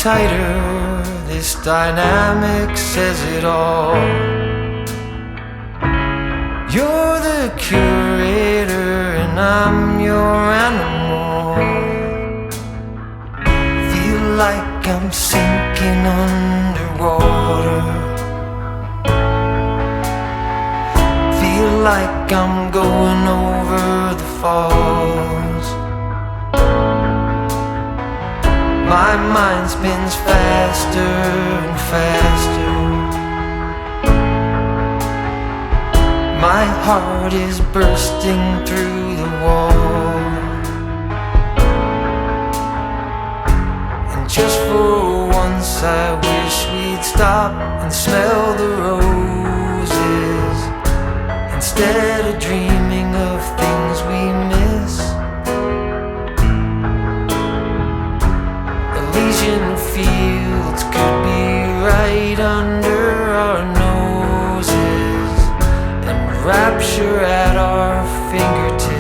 tighter, this dynamic says it all. You're the curator and I'm your animal. Feel like I'm sinking underwater. Feel like I'm going over the falls. My mind spins faster and faster. My heart is bursting through the wall. And just for once I wish we'd stop and smell the roses, instead of dreaming of things we miss. Elysian fields could be right under our noses, and rapture at our fingertips.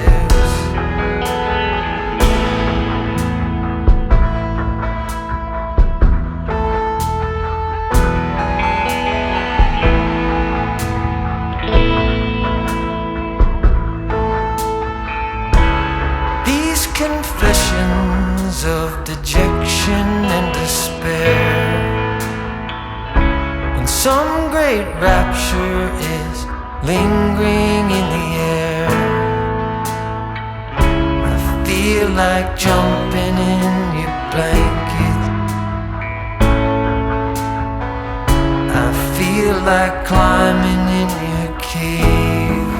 These confessions of dejection and despair, when some great rapture is lingering in the air, I feel like jumping in your blanket. I feel like climbing in your cave.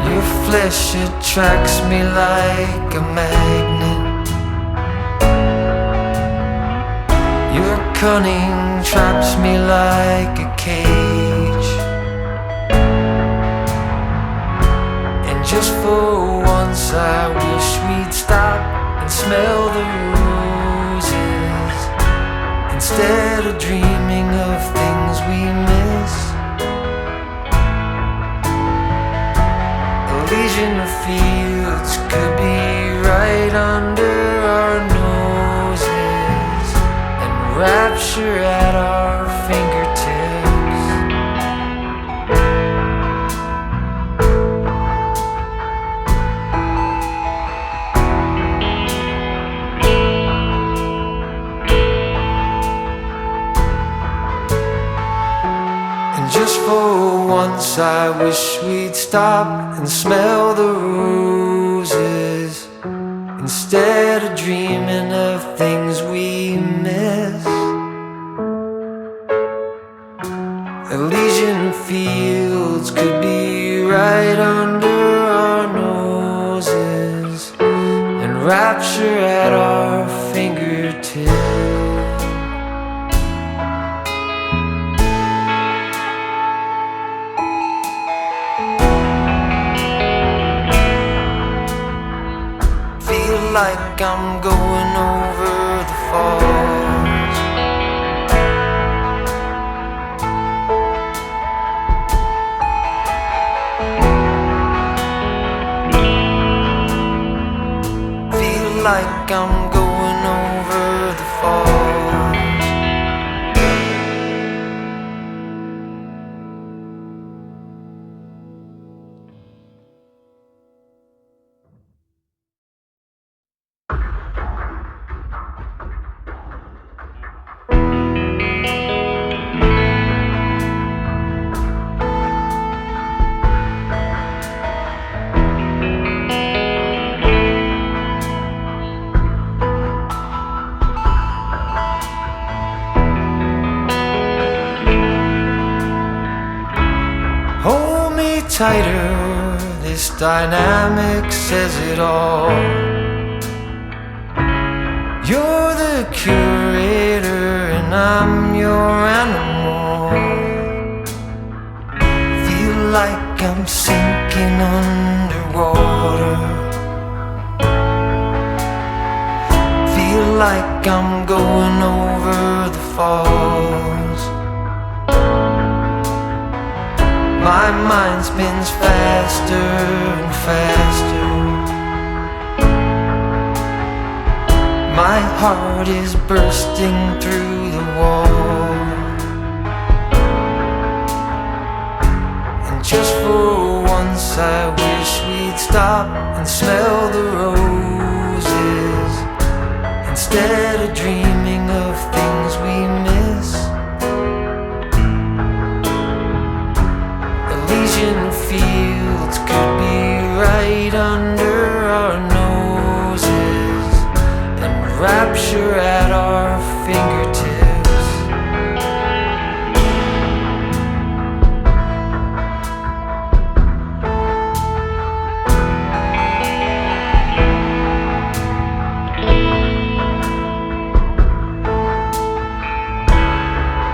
Your flesh attracts me like a magnet. Your cunning traps me like a cage. And just for once I wish we'd stop and smell the roses, instead of dreaming of things we miss. Elysian fields could be right under our noses, and rapture at our fingertips. And just for once I wish we'd stop and smell the roses, instead of dreaming of things we miss. Elysian fields could be right under our noses, and rapture at our fingertips. Feel like I'm going over the falls. Feel like I'm going over the falls. Hold me tighter, this dynamic says it all. You're the curator and I'm your animal. Feel like I'm sinking underwater. Feel like I'm going over the falls. My mind spins faster and faster. My heart is bursting through the wall. And just for once I wish we'd stop and smell the roses, instead of dreaming of things we miss. Elysian fields could be right under our noses, and rapture at our fingertips.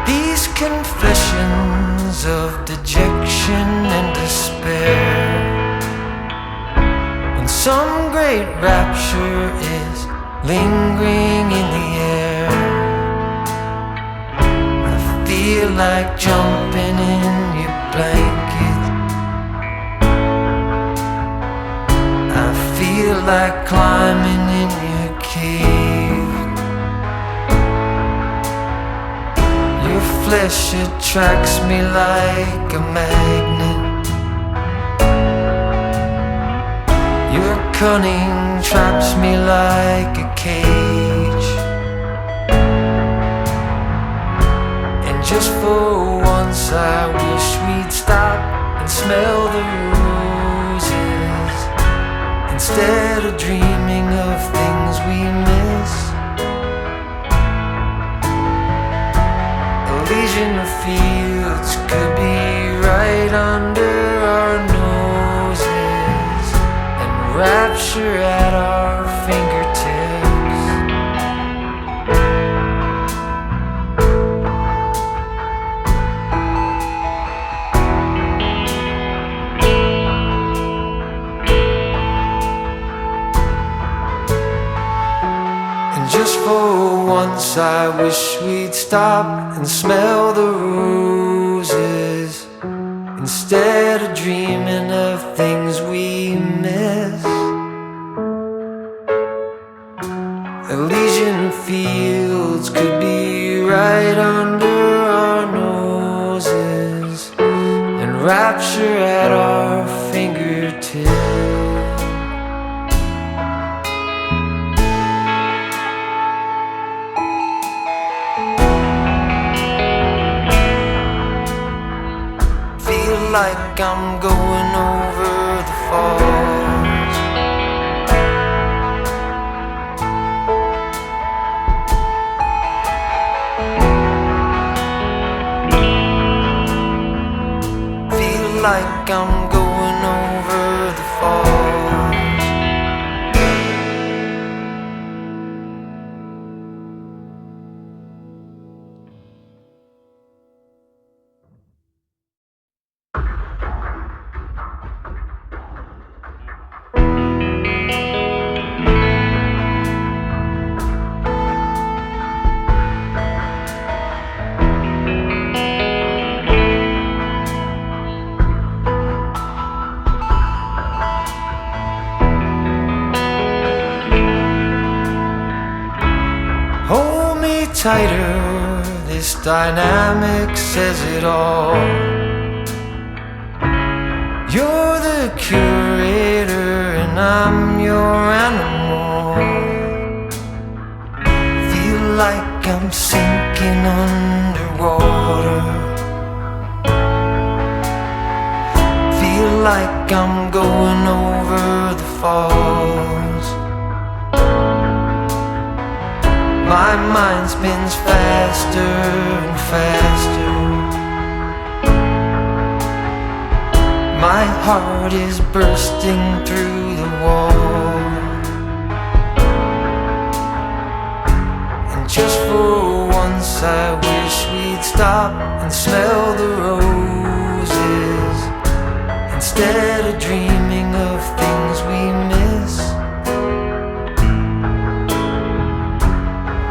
These confessions of dejection and despair, when some great rapture is lingering in the air, I feel like jumping in your blanket. I feel like climbing in your cave. Your flesh attracts me like a magnet. Your cunning traps me like a cage. And just for once I wish we'd stop and smell the roses, instead of dreaming of things we miss. Elysian fields could be right under our noses, and rapture at our fingertips. And just for once I wish we'd stop and smell the roses, instead of dreaming of things we miss. Elysian fields could be right under our noses, and rapture at our fingertips. Feel like I'm going over the falls. Feel like I'm going over the falls. Hold me tighter, this dynamic says it all. You're the curator and I'm your animal. Feel like I'm sinking underwater. Feel like I'm going over the falls. My mind spins faster and faster. My heart is bursting through the wall. And just for once I wish we'd stop and smell the roses, instead of dreaming of things we miss.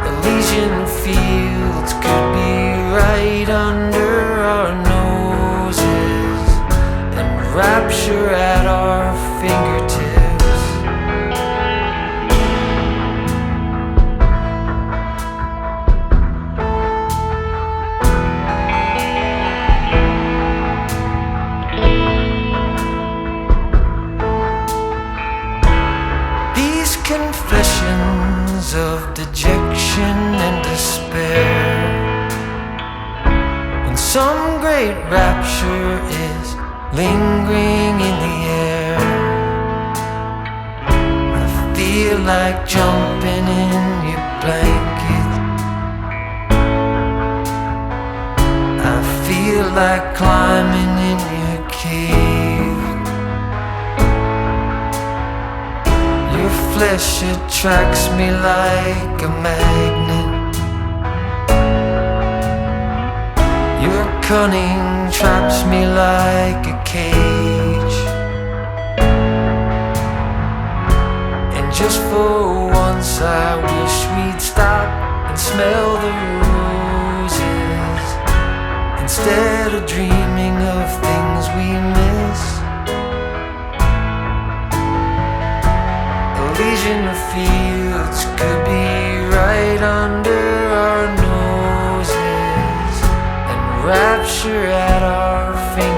Elysian fields could be right under our noses, and rapture at our fingertips. And some great rapture is lingering in the air. I feel like jumping in your blanket. I feel like climbing in your cave. Your flesh attracts me like a magnet. Your cunning traps me like a cage. And just for once I wish we'd stop and smell the roses, instead of dreaming of things we miss. Elysian fields could be right under our noses, and rapture at our fingertips.